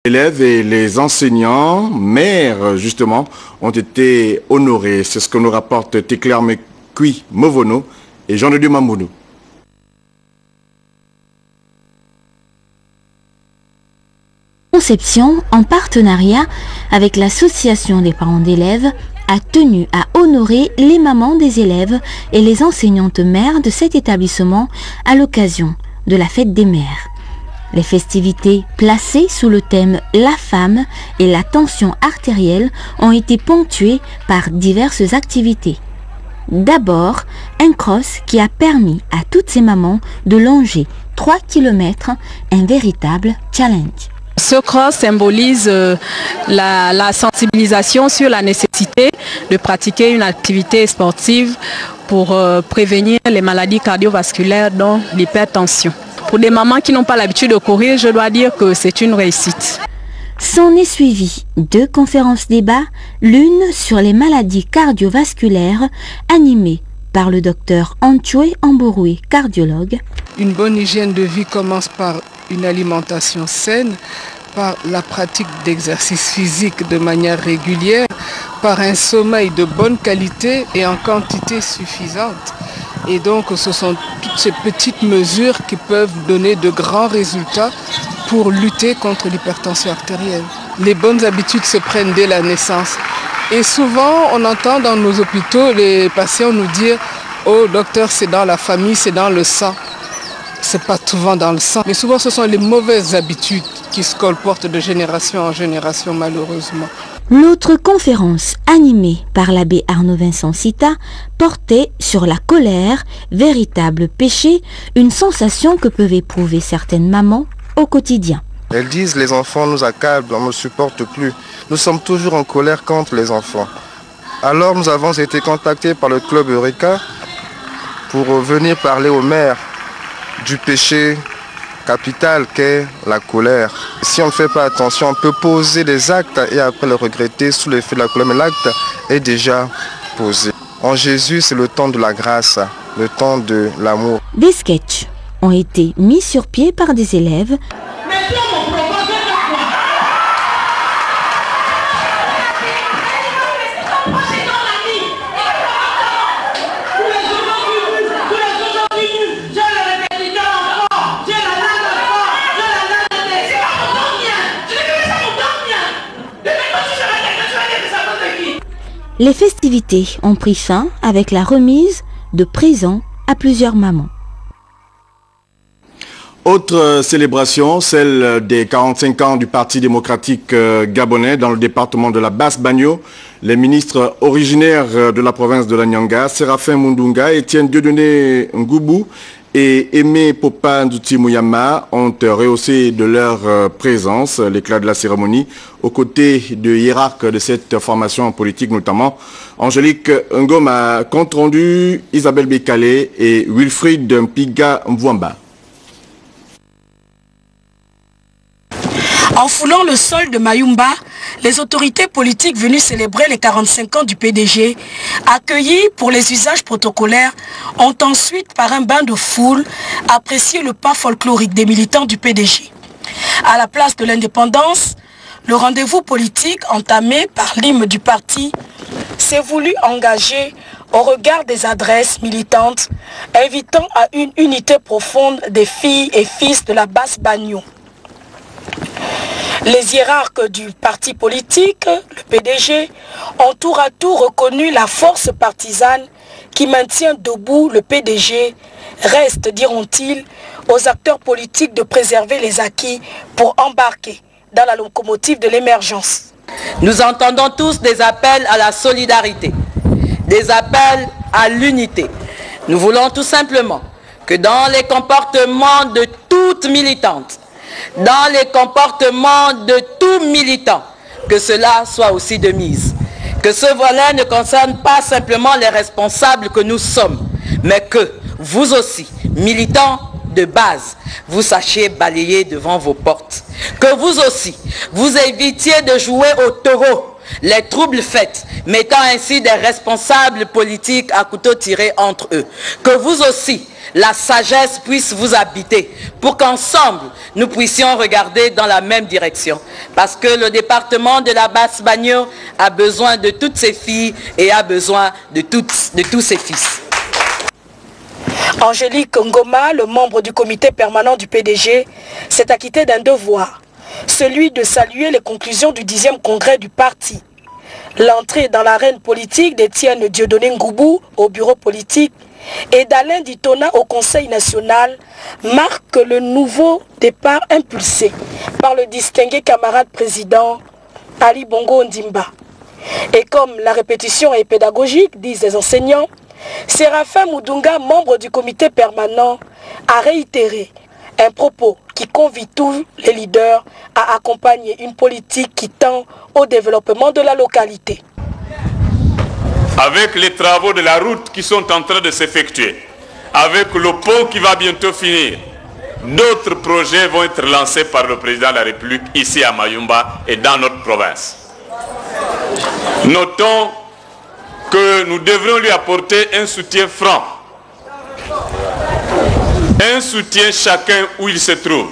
Les élèves et les enseignants, maires justement, ont été honorés. C'est ce que nous rapportent Téclair Mekui Movono et Jean-de-Dieu Mamoudou. Conception, en partenariat avec l'association des parents d'élèves, a tenu à honorer les mamans des élèves et les enseignantes mères de cet établissement à l'occasion de la fête des mères. Les festivités placées sous le thème « La femme et la tension artérielle » ont été ponctuées par diverses activités. D'abord, un cross qui a permis à toutes ces mamans de longer 3 km, un véritable challenge. Ce cross symbolise la sensibilisation sur la nécessité de pratiquer une activité sportive pour prévenir les maladies cardiovasculaires dont l'hypertension. Pour des mamans qui n'ont pas l'habitude de courir, je dois dire que c'est une réussite. S'en est suivi 2 conférences débats, l'une sur les maladies cardiovasculaires animée par le docteur Antchoué Amboroué, cardiologue. Une bonne hygiène de vie commence par une alimentation saine, par la pratique d'exercice physique de manière régulière, par un sommeil de bonne qualité et en quantité suffisante. Et donc ce sont toutes ces petites mesures qui peuvent donner de grands résultats pour lutter contre l'hypertension artérielle. Les bonnes habitudes se prennent dès la naissance. Et souvent on entend dans nos hôpitaux les patients nous dire « Oh docteur, c'est dans la famille, c'est dans le sang ». C'est pas souvent dans le sang, mais souvent ce sont les mauvaises habitudes qui se colportent de génération en génération malheureusement. L'autre conférence animée par l'abbé Arnaud Vincent Sita portait sur la colère, véritable péché, une sensation que peuvent éprouver certaines mamans au quotidien. Elles disent les enfants nous accablent, on ne supporte plus. Nous sommes toujours en colère contre les enfants. Alors nous avons été contactés par le club Eureka pour venir parler aux mères du péché capital qu'est la colère. Si on ne fait pas attention, on peut poser des actes et après le regretter sous l'effet de la colère, mais l'acte est déjà posé. En Jésus, c'est le temps de la grâce, le temps de l'amour. Des sketchs ont été mis sur pied par des élèves. Les festivités ont pris fin avec la remise de présents à plusieurs mamans. Autre célébration, celle des 45 ans du Parti démocratique gabonais dans le département de la Basse-Bagno. Les ministres originaires de la province de la Nyanga, Séraphin Mundunga, Étienne Dieudonné Ngoubou et Aimé Popa Ndouti Mouyama ont rehaussé de leur présence l'éclat de la cérémonie aux côtés de hiérarques de cette formation politique, notamment Angélique Ngoma, compte rendu Isabelle Bécalé et Wilfried Mpiga Mvouamba. En foulant le sol de Mayumba, les autorités politiques venues célébrer les 45 ans du PDG, accueillies pour les usages protocolaires, ont ensuite, par un bain de foule, apprécié le pas folklorique des militants du PDG. À la place de l'indépendance, le rendez-vous politique entamé par l'hymne du parti s'est voulu engager au regard des adresses militantes, invitant à une unité profonde des filles et fils de la Basse-Bagno. Les hiérarques du parti politique, le PDG, ont tour à tour reconnu la force partisane qui maintient debout le PDG. Reste, diront-ils, aux acteurs politiques de préserver les acquis pour embarquer dans la locomotive de l'émergence. Nous entendons tous des appels à la solidarité, des appels à l'unité. Nous voulons tout simplement que dans les comportements de toute militante, dans les comportements de tout militant, que cela soit aussi de mise. Que ce volet ne concerne pas simplement les responsables que nous sommes, mais que vous aussi, militants de base, vous sachiez balayer devant vos portes. Que vous aussi, vous évitiez de jouer au taureau, les troubles faits, mettant ainsi des responsables politiques à couteau tiré entre eux. Que vous aussi, la sagesse puisse vous habiter, pour qu'ensemble, nous puissions regarder dans la même direction. Parce que le département de la Basse-Bagno a besoin de toutes ses filles et a besoin de tous ses fils. Angélique Ngoma, le membre du comité permanent du PDG, s'est acquitté d'un devoir, celui de saluer les conclusions du 10e congrès du parti. L'entrée dans l'arène politique d'Étienne Dieudonné Ngoubou au bureau politique et d'Alain Ditona au Conseil national marque le nouveau départ impulsé par le distingué camarade président Ali Bongo Ondimba. Et comme la répétition est pédagogique, disent les enseignants, Séraphin Moudunga, membre du comité permanent, a réitéré un propos qui convie tous les leaders à accompagner une politique qui tend au développement de la localité. Avec les travaux de la route qui sont en train de s'effectuer, avec le pont qui va bientôt finir, d'autres projets vont être lancés par le président de la République ici à Mayumba et dans notre province. Notons que nous devrions lui apporter un soutien franc. Un soutien chacun où il se trouve.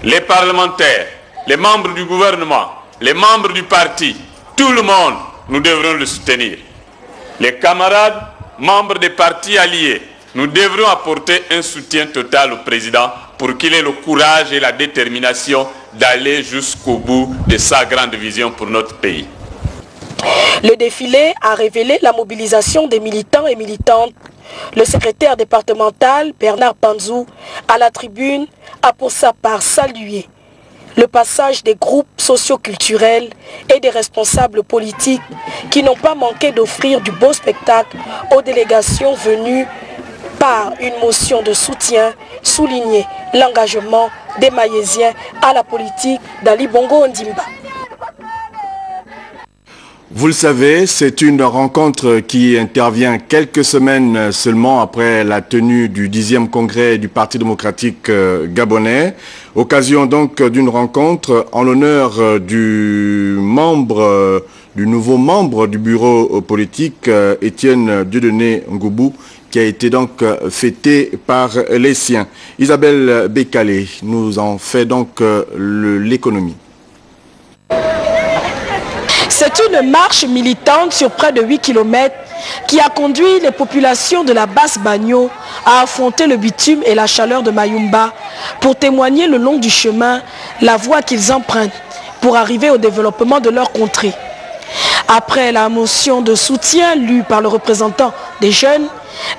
Les parlementaires, les membres du gouvernement, les membres du parti, tout le monde, nous devrons le soutenir. Les camarades, membres des partis alliés, nous devrons apporter un soutien total au président pour qu'il ait le courage et la détermination d'aller jusqu'au bout de sa grande vision pour notre pays. Le défilé a révélé la mobilisation des militants et militantes. Le secrétaire départemental, Bernard Panzou, à la tribune, a pour sa part salué le passage des groupes socio-culturels et des responsables politiques qui n'ont pas manqué d'offrir du beau spectacle aux délégations venues par une motion de soutien, souligner l'engagement des Mayésiens à la politique d'Ali Bongo Ondimba. Vous le savez, c'est une rencontre qui intervient quelques semaines seulement après la tenue du 10e congrès du Parti démocratique gabonais. Occasion donc d'une rencontre en l'honneur du nouveau membre du bureau politique, Étienne Dieudonné Ngoubou, qui a été donc fêté par les siens. Isabelle Bécalé nous en fait donc l'économie. C'est une marche militante sur près de 8 km qui a conduit les populations de la Basse-Bagno à affronter le bitume et la chaleur de Mayumba pour témoigner le long du chemin la voie qu'ils empruntent pour arriver au développement de leur contrée. Après la motion de soutien lue par le représentant des jeunes,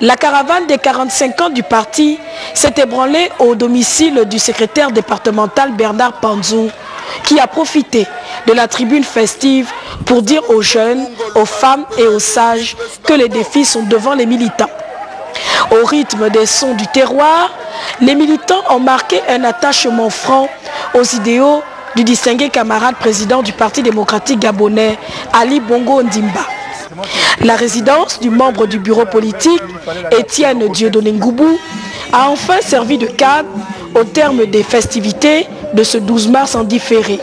la caravane des 45 ans du parti s'est ébranlée au domicile du secrétaire départemental Bernard Panzou, qui a profité de la tribune festive pour dire aux jeunes, aux femmes et aux sages que les défis sont devant les militants. Au rythme des sons du terroir, les militants ont marqué un attachement franc aux idéaux du distingué camarade président du Parti démocratique gabonais, Ali Bongo Ondimba. La résidence du membre du bureau politique, Étienne Dieudonné Ngoubou, a enfin servi de cadre au terme des festivités de ce 12 mars en différé.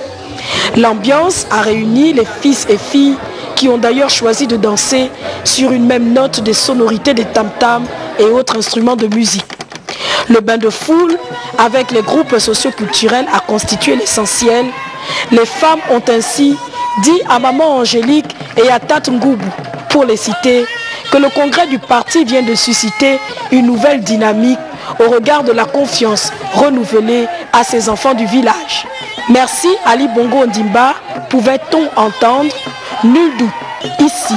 L'ambiance a réuni les fils et filles qui ont d'ailleurs choisi de danser sur une même note des sonorités des tam-tams et autres instruments de musique. Le bain de foule avec les groupes socioculturels a constitué l'essentiel. Les femmes ont ainsi dit à Maman Angélique et à Tate Ngoubou, pour les citer, que le congrès du parti vient de susciter une nouvelle dynamique au regard de la confiance renouvelée à ses enfants du village. Merci Ali Bongo Ondimba, pouvait-on entendre, nul doute ici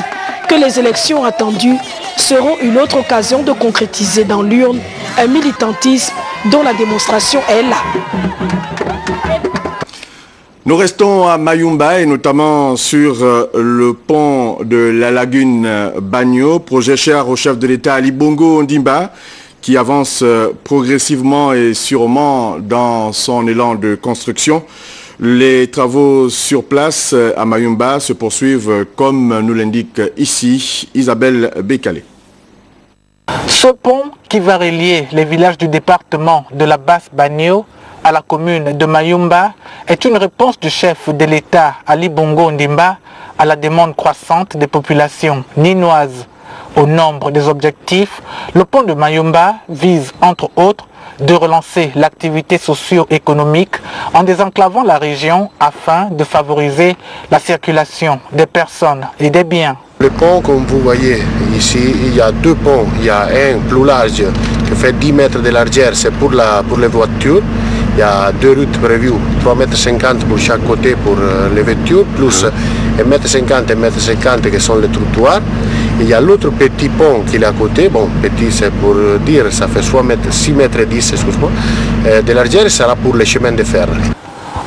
que les élections attendues seront une autre occasion de concrétiser dans l'urne un militantisme dont la démonstration est là. Nous restons à Mayumba et notamment sur le pont de la lagune Bagno, projet cher au chef de l'État Ali Bongo Ondimba, qui avance progressivement et sûrement dans son élan de construction. Les travaux sur place à Mayumba se poursuivent comme nous l'indique ici Isabelle Bécalé. Ce pont qui va relier les villages du département de la Basse-Bagno à la commune de Mayumba est une réponse du chef de l'État Ali Bongo Ondimba à la demande croissante des populations ninoises Au nombre des objectifs, le pont de Mayumba vise, entre autres, de relancer l'activité socio-économique en désenclavant la région afin de favoriser la circulation des personnes et des biens. Le pont, comme vous voyez ici, il y a deux ponts. Il y a un plus large qui fait 10 mètres de largeur, c'est pour les voitures. Il y a deux routes prévues, 3,50 m pour chaque côté pour les voitures, plus 1,50 m et 1,50 m qui sont les trottoirs. Il y a l'autre petit pont qui est à côté, bon petit c'est pour dire, ça fait 6 mètres et 10, excuse-moi, de largeur sera pour les chemins de fer.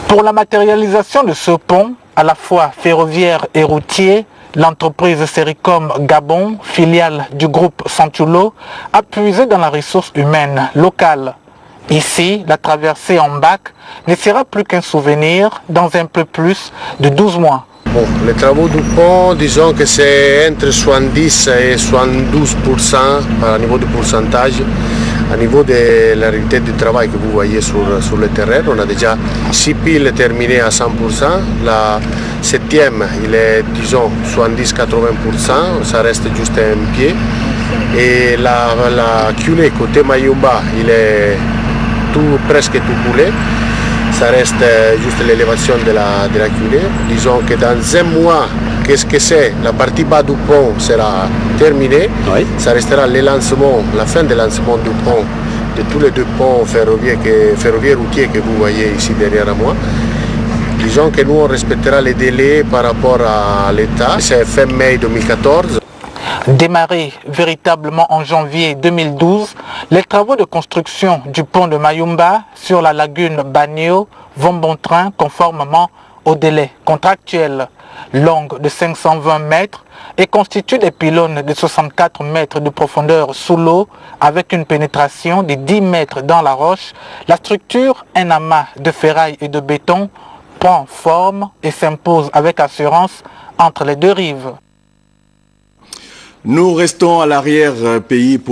Pour la matérialisation de ce pont, à la fois ferroviaire et routier, l'entreprise Sericom Gabon, filiale du groupe Santulo, a puisé dans la ressource humaine locale. Ici, la traversée en bac ne sera plus qu'un souvenir dans un peu plus de 12 mois. Bon, les travaux du pont, disons que c'est entre 70 et 72% au niveau du pourcentage. Au niveau de la réalité du travail que vous voyez sur le terrain, on a déjà 6 piles terminées à 100%. La 7e, il est, disons, 70-80%, ça reste juste un pied. Et la culée côté Mayumba, il est presque tout coulé. Ça reste juste l'élévation de la culée. Disons que dans un mois, qu'est-ce que c'est? La partie bas du pont sera terminée. Oui. Ça restera le lancement, la fin du lancement du pont, de tous les deux ponts ferroviaires routiers que vous voyez ici derrière moi. Disons que nous, on respectera les délais par rapport à l'État. C'est fin mai 2014. Démarrés véritablement en janvier 2012, les travaux de construction du pont de Mayumba sur la lagune Banio vont bon train conformément au délai contractuel. Longue de 520 mètres et constitue des pylônes de 64 mètres de profondeur sous l'eau avec une pénétration de 10 mètres dans la roche. La structure, un amas de ferraille et de béton, prend forme et s'impose avec assurance entre les deux rives. Nous restons à l'arrière-pays pour